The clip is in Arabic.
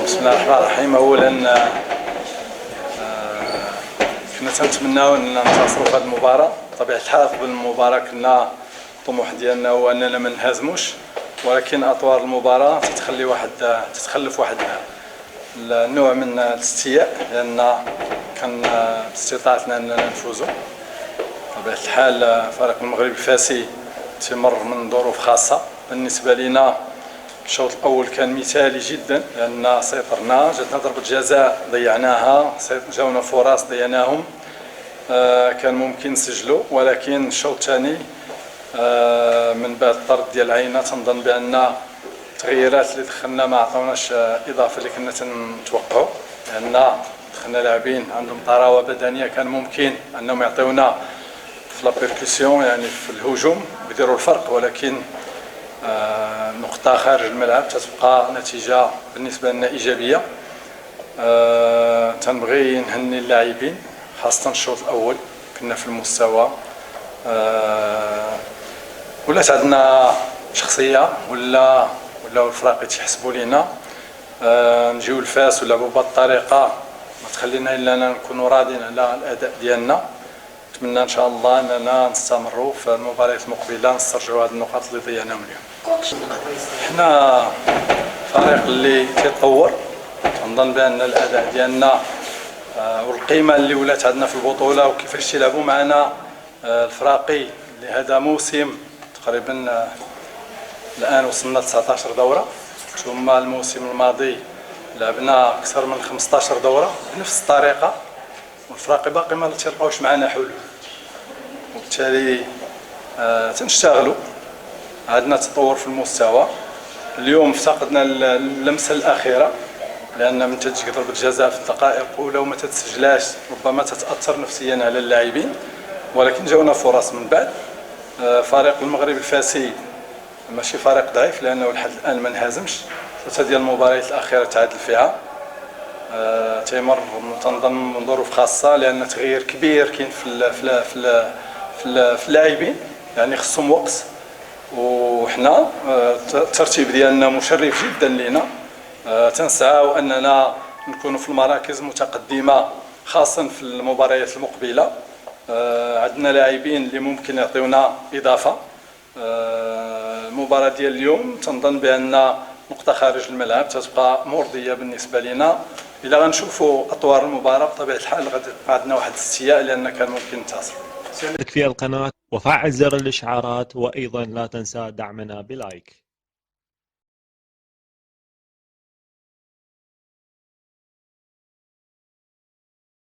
بسم الله الرحمن الرحيم. اولا كنا تنتمناو اننا ننتصروا في هذه المباراه. بطبيعه الحال قبل المباراه كنا الطموح ديالنا هو اننا ما ننهزموش، ولكن اطوار المباراه تتخلف واحد النوع من الاستياء، لان كان باستطاعتنا اننا نفوزوا. بطبيعه الحال فريق المغرب الفاسي تمر من ظروف خاصه. بالنسبه لنا الشوط الاول كان مثالي جدا، لان سيطرنا، جاتنا ضربه جزاء ضيعناها، جاونا فرص ضيعناهم، كان ممكن نسجلوا. ولكن الشوط الثاني من بعد الطرد ديال عينه تنظن بان التغييرات اللي دخلنا ما عطاوناش اضافه اللي كنا تنتوقعوا، لان دخلنا لاعبين عندهم طراوه بدنيه كان ممكن انهم يعطيونا في لابيركسيون، يعني في الهجوم ويديروا الفرق. ولكن نقطة خارج الملعب تتبقى نتيجة بالنسبة لنا إيجابية. تنبغي نهني اللاعبين، خاصة الشوط الأول كنا في المستوى، ولات عندنا شخصية، ولاو الفراقي تيحسبوا لينا. نجيو لفاس ولعبوا بهذه الطريقة ما تخلينا إلا نكونوا راضين على الأداء ديالنا. نتمنى ان شاء الله اننا نستمروا في المباريات المقبله، نسترجعوا هذه النقاط اللي ضيعناهم اليوم. حنا فريق اللي كيتطور، كنظن بان الاداء ديالنا والقيمه اللي ولات عندنا في البطوله وكيفاش تيلعبوا معنا الفراقي اللي هذا موسم تقريبا الان وصلنا ل 19 دوره، ثم الموسم الماضي لعبنا اكثر من 15 دوره بنفس الطريقه، والفراقي باقي ما تلقاوش معنا حلول. وبالتالي تنشتغلوا، عندنا تطور في المستوى. اليوم افتقدنا اللمسه الاخيره، لان من تجيك ضربه جزاء في الدقائق الاولى وما تتسجلاش ربما تتاثر نفسيا على اللاعبين، ولكن جاونا فرص من بعد. فريق المغرب الفاسي ماشي فريق ضعيف، لانه لحد الان ما انهزمش، 3 ديال المباريات الاخيره تعادل فيها. تيمر تنظن من ظروف خاصه، لان تغيير كبير كاين في اللاعبين، يعني خصهم وقت. وحنا الترتيب ديالنا مشرف جدا لينا، تنسعاو اننا نكونوا في المراكز متقدمه، خاصه في المباريات المقبله. عندنا لاعبين اللي ممكن يعطيونا اضافه. المباراه ديال اليوم تنظن بان نقطه خارج الملعب تتبقى مرضيه بالنسبه لنا. إلا غنشوفوا أطوار المباراة بطبيعة الحال غادي عندنا واحد الاستياء، لأن كان ممكن ننتصر. اشترك في القناة وفعل زر الإشعارات، وأيضا لا تنسى دعمنا بلايك.